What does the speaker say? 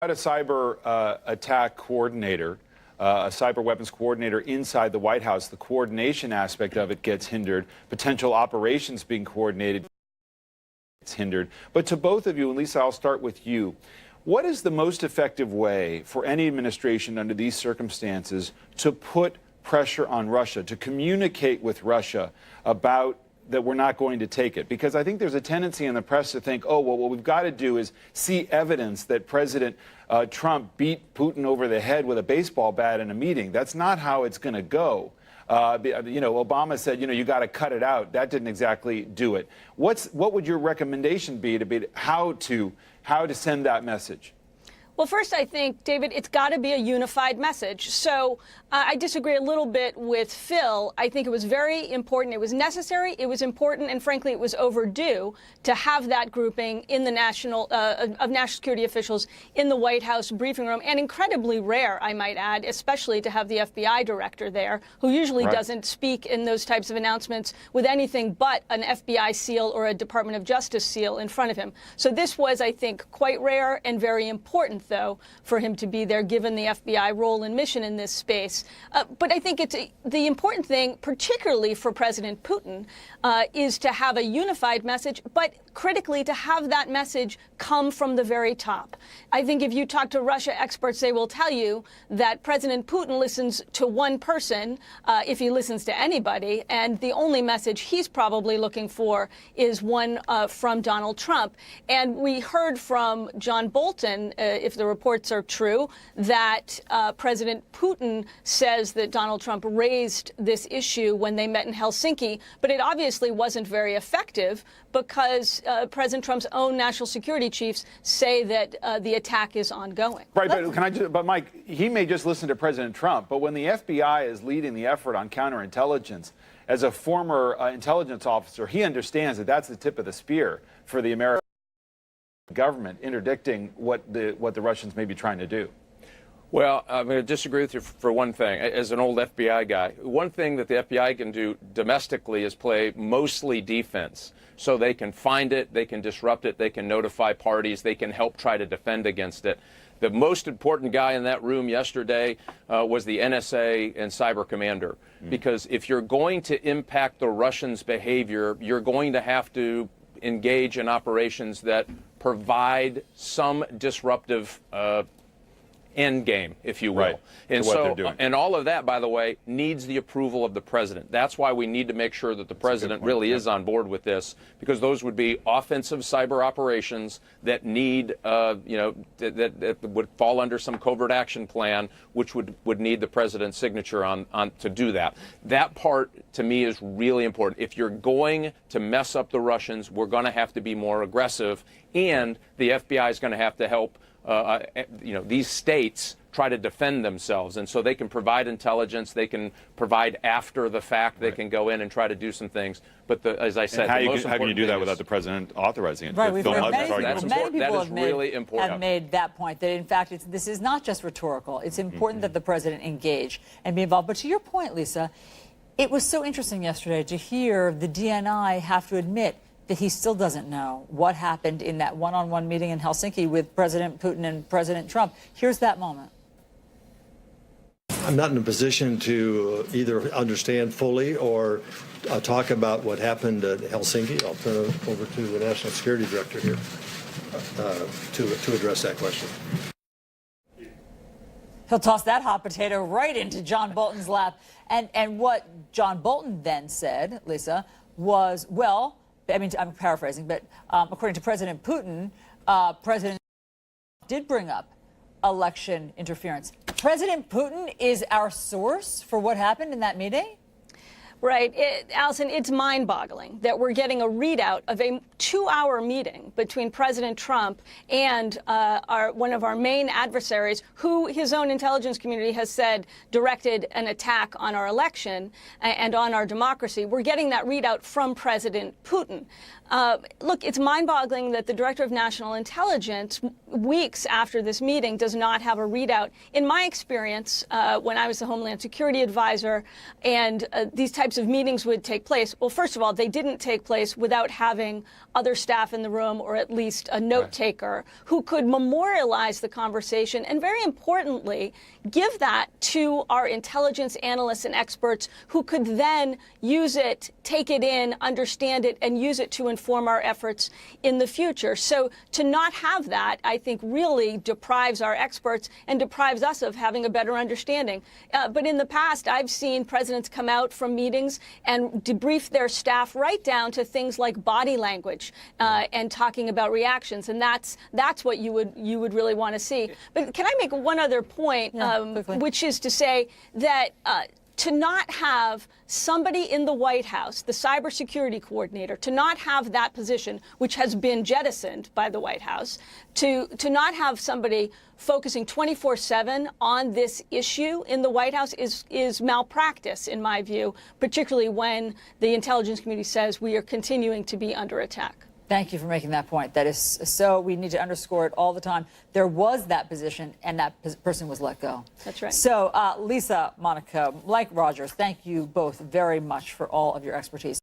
A cyber attack coordinator, a cyber weapons coordinator inside the White House. The coordination aspect of it gets hindered. Potential operations being coordinated gets hindered. But to both of you, and Lisa, I'll start with you. What is the most effective way for any administration under these circumstances to put pressure on Russia, to communicate with Russia about that we're not going to take it? Because I think there's a tendency in the press to think, oh, well, what we've got to do is see evidence that President Trump beat Putin over the head with a baseball bat in a meeting. That's not how it's going to go. Obama said, you got to cut it out. That didn't exactly do it. What would your recommendation be how to send that message? Well, first, I think, David, it's got to be a unified message. So I disagree a little bit with Phil. I think it was very important. It was necessary. It was important. And frankly, it was overdue to have that grouping in the national security officials in the White House briefing room. And incredibly rare, I might add, especially to have the FBI director there, who usually doesn't speak in those types of announcements with anything but an FBI seal or a Department of Justice seal in front of him. So this was, I think, quite rare and very important, though, for him to be there, given the FBI role and mission in this space. But I think the important thing, particularly for President Putin, is to have a unified message, but critically to have that message come from the very top. I think if you talk to Russia experts, they will tell you that President Putin listens to one person, if he listens to anybody, and the only message he's probably looking for is one from Donald Trump. And we heard from John Bolton, if the reports are true, that President Putin says that Donald Trump raised this issue when they met in Helsinki, but it obviously wasn't very effective because President Trump's own national security chiefs say that the attack is ongoing. Right, but Mike, he may just listen to President Trump, but when the FBI is leading the effort on counterintelligence, as a former intelligence officer, he understands that that's the tip of the spear for the American government, interdicting what the Russians may be trying to do. Well, I'm going to disagree with you for one thing. As an old FBI guy, one thing that the FBI can do domestically is play mostly defense. So they can find it, they can disrupt it, they can notify parties, they can help try to defend against it. The most important guy in that room yesterday was the NSA and cyber commander. Because if you're going to impact the Russians' behavior, you're going to have to engage in operations that provide some disruptive end game, if you will. Right. And what so, they're doing. and all of that, by the way, needs the approval of the president. That's why we need to make sure that the president really is on board with this, because those would be offensive cyber operations that need, that would fall under some covert action plan, which would need the president's signature on to do that. That part, to me, is really important. If you're going to mess up the Russians, we're going to have to be more aggressive, and the FBI is going to have to help these states try to defend themselves. And so they can provide intelligence, they can provide after the fact, they can go in and try to do some things. But as I said, how can you do that without the president authorizing it? Right, we've heard many people really important. have made that point, that in fact this is not just rhetorical. It's important that the president engage and be involved. But to your point, Lisa, it was so interesting yesterday to hear the DNI have to admit that he still doesn't know what happened in that one-on-one meeting in Helsinki with President Putin and President Trump. Here's that moment. I'm not in a position to either understand fully or talk about what happened at Helsinki. I'll turn it over to the National Security Director here to address that question. He'll toss that hot potato right into John Bolton's lap. And what John Bolton then said, Lisa, was, well, I mean, I'm paraphrasing, but according to President Putin, President did bring up election interference. President Putin is our source for what happened in that meeting? Right. Allison, it's mind-boggling that we're getting a readout of a 2-hour meeting between President Trump and one of our main adversaries, who his own intelligence community has said directed an attack on our election and on our democracy. We're getting that readout from President Putin. Look, it's mind-boggling that the Director of National Intelligence, weeks after this meeting, does not have a readout. In my experience, when I was the Homeland Security Advisor, and these types types of meetings would take place. Well, first of all, they didn't take place without having other staff in the room, or at least a note taker who could memorialize the conversation and, very importantly, give that to our intelligence analysts and experts who could then use it, take it in, understand it, and use it to inform our efforts in the future. So to not have that, I think, really deprives our experts and deprives us of having a better understanding. But in the past, I've seen presidents come out from meetings and debrief their staff right down to things like body language and talking about reactions, and that's what you would really want to see. But can I make one other point, which is to say that to not have somebody in the White House, the cybersecurity coordinator, to not have that position, which has been jettisoned by the White House, to not have somebody focusing 24/7 on this issue in the White House is malpractice, in my view, particularly when the intelligence community says we are continuing to be under attack. Thank you for making that point. That is so, we need to underscore it all the time. There was that position, and that person was let go. That's right. So, Lisa, Monica, Mike Rogers, thank you both very much for all of your expertise.